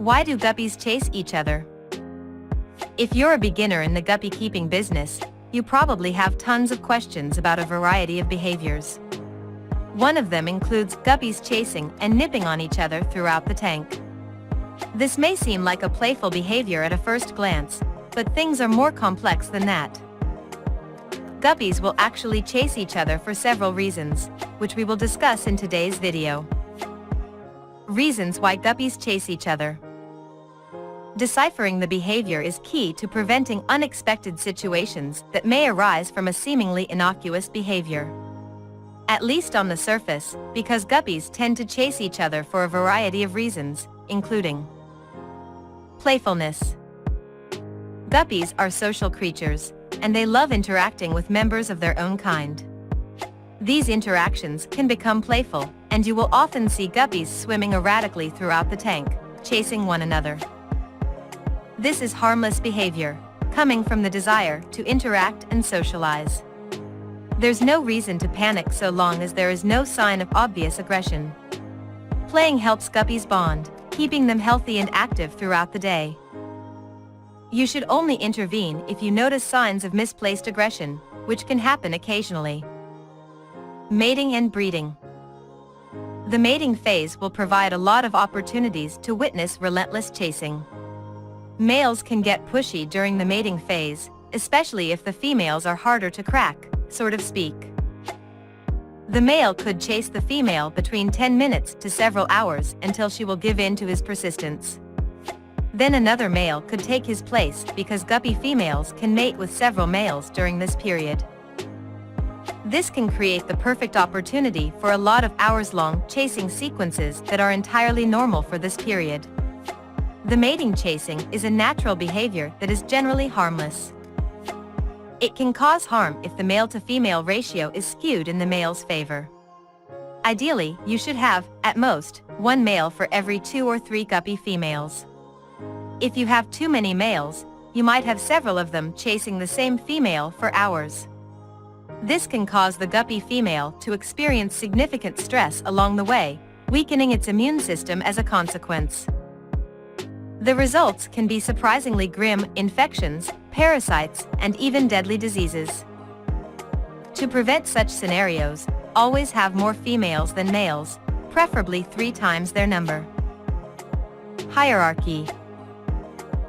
Why do guppies chase each other? If you're a beginner in the guppy keeping business, you probably have tons of questions about a variety of behaviors. One of them includes guppies chasing and nipping on each other throughout the tank. This may seem like a playful behavior at a first glance, but things are more complex than that. Guppies will actually chase each other for several reasons, which we will discuss in today's video. Reasons why guppies chase each other. Deciphering the behavior is key to preventing unexpected situations that may arise from a seemingly innocuous behavior. At least on the surface, because guppies tend to chase each other for a variety of reasons, including playfulness. Guppies are social creatures, and they love interacting with members of their own kind. These interactions can become playful, and you will often see guppies swimming erratically throughout the tank, chasing one another. This is harmless behavior, coming from the desire to interact and socialize. There's no reason to panic so long as there is no sign of obvious aggression. Playing helps guppies bond, keeping them healthy and active throughout the day. You should only intervene if you notice signs of misplaced aggression, which can happen occasionally. Mating and breeding. The mating phase will provide a lot of opportunities to witness relentless chasing. Males can get pushy during the mating phase, especially if the females are harder to crack, so to speak. The male could chase the female between 10 minutes to several hours until she will give in to his persistence. Then another male could take his place because guppy females can mate with several males during this period. This can create the perfect opportunity for a lot of hours-long chasing sequences that are entirely normal for this period. The mating chasing is a natural behavior that is generally harmless. It can cause harm if the male-to-female ratio is skewed in the male's favor. Ideally, you should have, at most, one male for every 2 or 3 guppy females. If you have too many males, you might have several of them chasing the same female for hours. This can cause the guppy female to experience significant stress along the way, weakening its immune system as a consequence. The results can be surprisingly grim: infections, parasites, and even deadly diseases. To prevent such scenarios, always have more females than males, preferably 3 times their number. Hierarchy.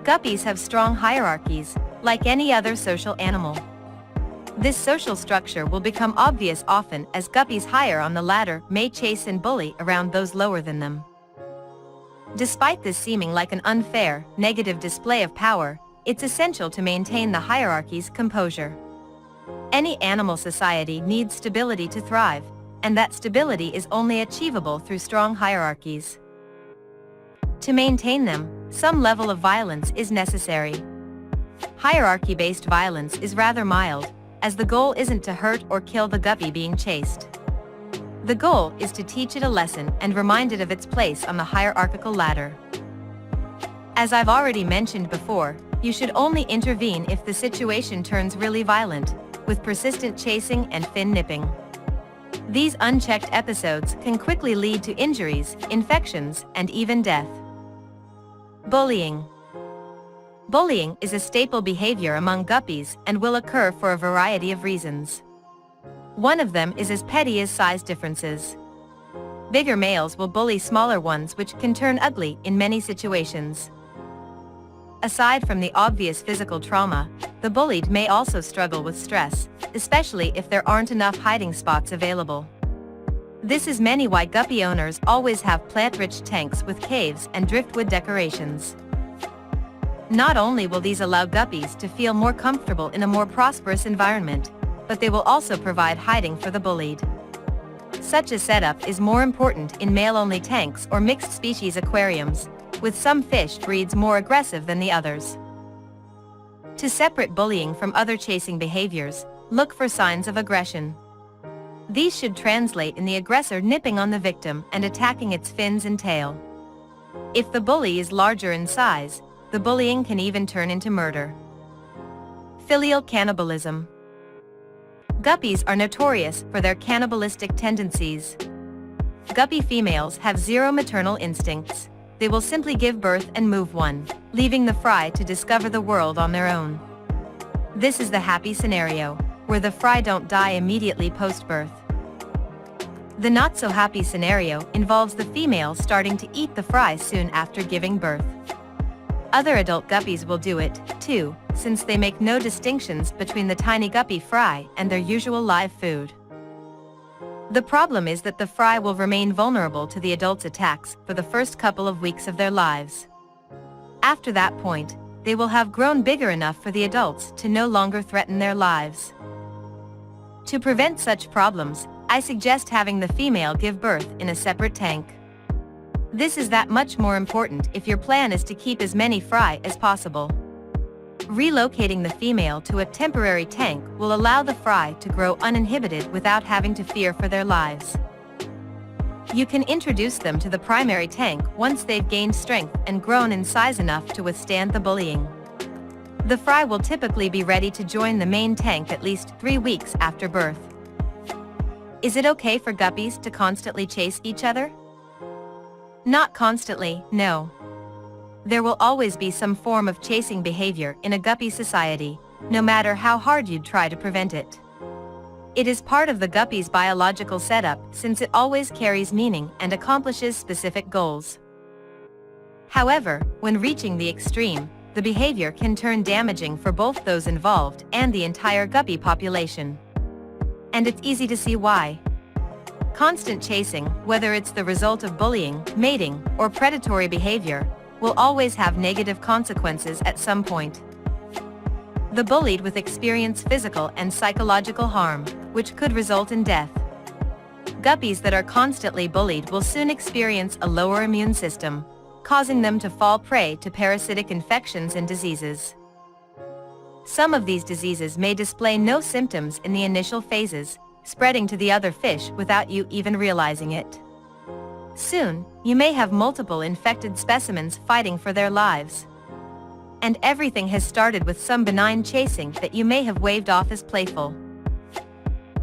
Guppies have strong hierarchies, like any other social animal. This social structure will become obvious often as guppies higher on the ladder may chase and bully around those lower than them. Despite this seeming like an unfair, negative display of power, it's essential to maintain the hierarchy's composure. Any animal society needs stability to thrive, and that stability is only achievable through strong hierarchies. To maintain them, some level of violence is necessary. Hierarchy-based violence is rather mild, as the goal isn't to hurt or kill the guppy being chased. The goal is to teach it a lesson and remind it of its place on the hierarchical ladder. As I've already mentioned before, you should only intervene if the situation turns really violent, with persistent chasing and fin nipping. These unchecked episodes can quickly lead to injuries, infections, and even death. Bullying. Bullying is a staple behavior among guppies and will occur for a variety of reasons. One of them is as petty as size differences. Bigger males will bully smaller ones, which can turn ugly in many situations. Aside from the obvious physical trauma, the bullied may also struggle with stress, especially if there aren't enough hiding spots available. This is why guppy owners always have plant-rich tanks with caves and driftwood decorations. Not only will these allow guppies to feel more comfortable in a more prosperous environment, but they will also provide hiding for the bullied. Such a setup is more important in male-only tanks or mixed-species aquariums, with some fish breeds more aggressive than the others. To separate bullying from other chasing behaviors, look for signs of aggression. These should translate in the aggressor nipping on the victim and attacking its fins and tail. If the bully is larger in size, the bullying can even turn into murder. Filial cannibalism. Guppies are notorious for their cannibalistic tendencies. Guppy females have zero maternal instincts. they will simply give birth and move on, leaving the fry to discover the world on their own. This is the happy scenario, where the fry don't die immediately post-birth. The not-so-happy scenario involves the female starting to eat the fry soon after giving birth. Other adult guppies will do it, too, since they make no distinctions between the tiny guppy fry and their usual live food. The problem is that the fry will remain vulnerable to the adult's attacks for the first couple of weeks of their lives. After that point, they will have grown bigger enough for the adults to no longer threaten their lives. To prevent such problems, I suggest having the female give birth in a separate tank. This is that much more important if your plan is to keep as many fry as possible. Relocating the female to a temporary tank will allow the fry to grow uninhibited without having to fear for their lives. You can introduce them to the primary tank once they've gained strength and grown in size enough to withstand the bullying. The fry will typically be ready to join the main tank at least 3 weeks after birth. Is it okay for guppies to constantly chase each other? Not constantly, no. There will always be some form of chasing behavior in a guppy society, no matter how hard you'd try to prevent it. It is part of the guppy's biological setup since it always carries meaning and accomplishes specific goals. However, when reaching the extreme, the behavior can turn damaging for both those involved and the entire guppy population. And it's easy to see why. Constant chasing, whether it's the result of bullying, mating, or predatory behavior, will always have negative consequences at some point. The bullied will experience physical and psychological harm, which could result in death. Guppies that are constantly bullied will soon experience a lower immune system, causing them to fall prey to parasitic infections and diseases. Some of these diseases may display no symptoms in the initial phases, spreading to the other fish without you even realizing it. Soon, you may have multiple infected specimens fighting for their lives. And everything has started with some benign chasing that you may have waved off as playful.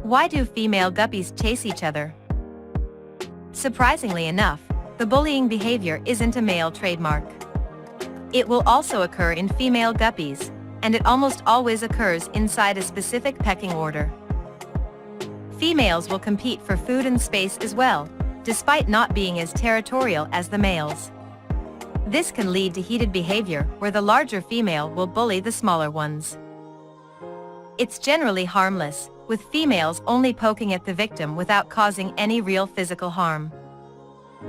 Why do female guppies chase each other? Surprisingly enough, the bullying behavior isn't a male trademark. It will also occur in female guppies, and it almost always occurs inside a specific pecking order. Females will compete for food and space as well, despite not being as territorial as the males. This can lead to heated behavior where the larger female will bully the smaller ones. It's generally harmless, with females only poking at the victim without causing any real physical harm.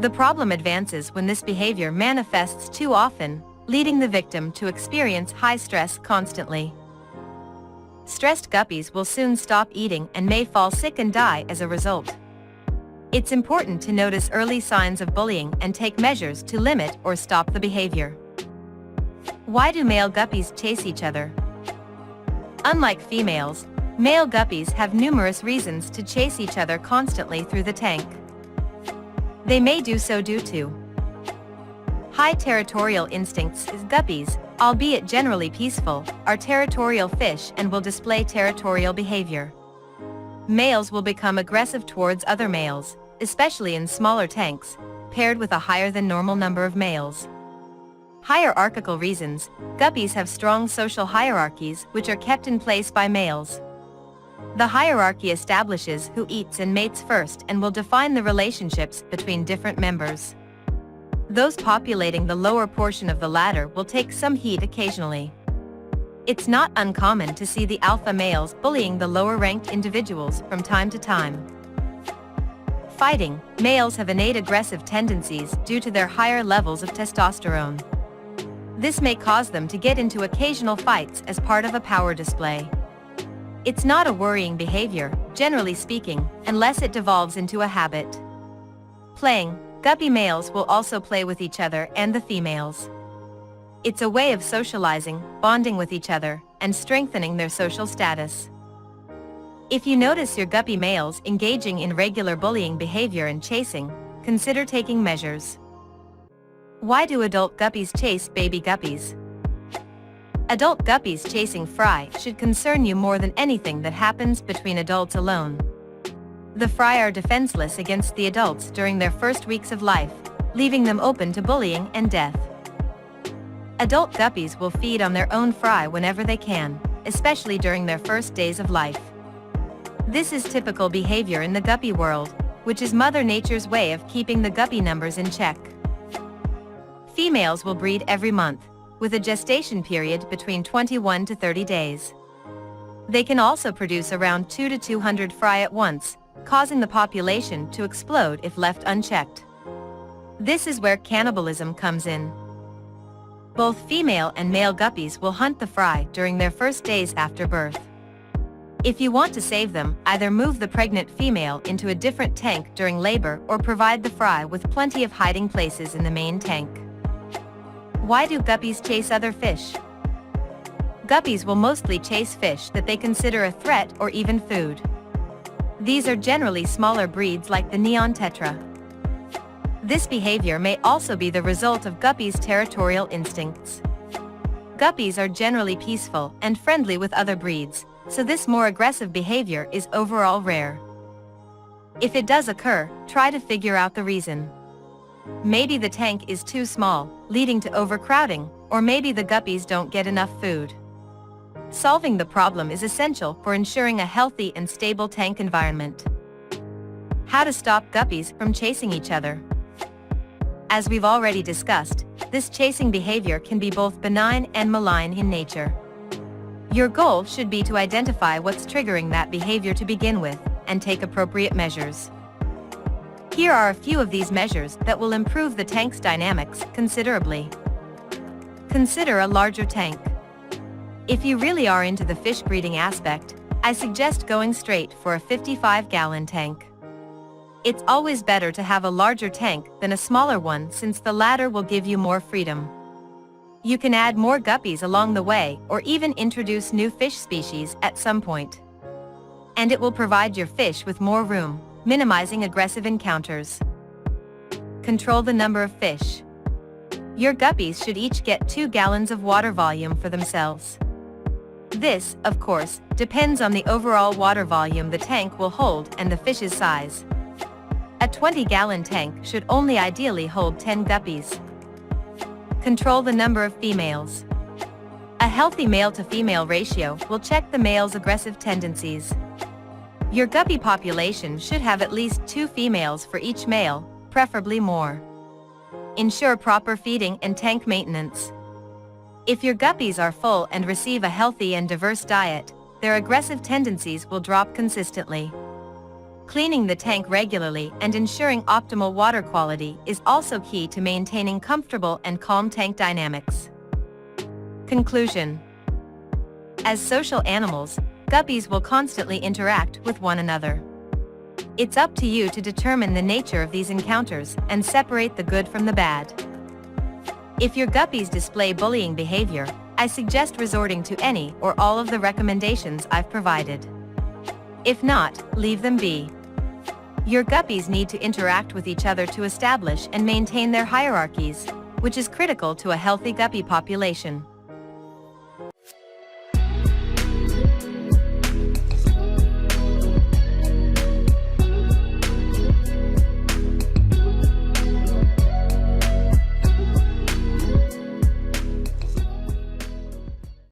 The problem advances when this behavior manifests too often, leading the victim to experience high stress constantly. Stressed guppies will soon stop eating and may fall sick and die as a result. It's important to notice early signs of bullying and take measures to limit or stop the behavior. Why do male guppies chase each other? Unlike females, male guppies have numerous reasons to chase each other constantly through the tank. They may do so due to high territorial instincts, as guppies, albeit generally peaceful, are territorial fish and will display territorial behavior. Males will become aggressive towards other males, especially in smaller tanks, paired with a higher than normal number of males. Hierarchical reasons, guppies have strong social hierarchies which are kept in place by males. The hierarchy establishes who eats and mates first and will define the relationships between different members. Those populating the lower portion of the ladder will take some heat occasionally. It's not uncommon to see the alpha males bullying the lower-ranked individuals from time to time. Fighting, males have innate aggressive tendencies due to their higher levels of testosterone. This may cause them to get into occasional fights as part of a power display. It's not a worrying behavior, generally speaking, unless it devolves into a habit. Playing, guppy males will also play with each other and the females. It's a way of socializing, bonding with each other, and strengthening their social status. If you notice your guppy males engaging in regular bullying behavior and chasing, consider taking measures. Why do adult guppies chase baby guppies? Adult guppies chasing fry should concern you more than anything that happens between adults alone. The fry are defenseless against the adults during their first weeks of life, leaving them open to bullying and death. Adult guppies will feed on their own fry whenever they can, especially during their first days of life. This is typical behavior in the guppy world, which is Mother Nature's way of keeping the guppy numbers in check. Females will breed every month, with a gestation period between 21 to 30 days. They can also produce around 2 to 200 fry at once, causing the population to explode if left unchecked. This is where cannibalism comes in. Both female and male guppies will hunt the fry during their first days after birth. If you want to save them, either move the pregnant female into a different tank during labor or provide the fry with plenty of hiding places in the main tank. Why do guppies chase other fish? Guppies will mostly chase fish that they consider a threat or even food. These are generally smaller breeds like the neon tetra. This behavior may also be the result of guppies' territorial instincts. Guppies are generally peaceful and friendly with other breeds, so this more aggressive behavior is overall rare. If it does occur, try to figure out the reason. Maybe the tank is too small, leading to overcrowding, or maybe the guppies don't get enough food. Solving the problem is essential for ensuring a healthy and stable tank environment. How to stop guppies from chasing each other? As we've already discussed, this chasing behavior can be both benign and malign in nature. Your goal should be to identify what's triggering that behavior to begin with, and take appropriate measures. Here are a few of these measures that will improve the tank's dynamics considerably. Consider a larger tank. If you really are into the fish breeding aspect, I suggest going straight for a 55-gallon tank. It's always better to have a larger tank than a smaller one since the latter will give you more freedom. You can add more guppies along the way or even introduce new fish species at some point. And it will provide your fish with more room, minimizing aggressive encounters. Control the number of fish. Your guppies should each get 2 gallons of water volume for themselves. This, of course, depends on the overall water volume the tank will hold and the fish's size. A 20-gallon tank should only ideally hold 10 guppies. Control the number of females. A healthy male-to-female ratio will check the male's aggressive tendencies. Your guppy population should have at least 2 females for each male, preferably more. Ensure proper feeding and tank maintenance. If your guppies are full and receive a healthy and diverse diet, their aggressive tendencies will drop consistently. Cleaning the tank regularly and ensuring optimal water quality is also key to maintaining comfortable and calm tank dynamics. Conclusion. As social animals, guppies will constantly interact with one another. It's up to you to determine the nature of these encounters and separate the good from the bad. If your guppies display bullying behavior, I suggest resorting to any or all of the recommendations I've provided. If not, leave them be. Your guppies need to interact with each other to establish and maintain their hierarchies, which is critical to a healthy guppy population.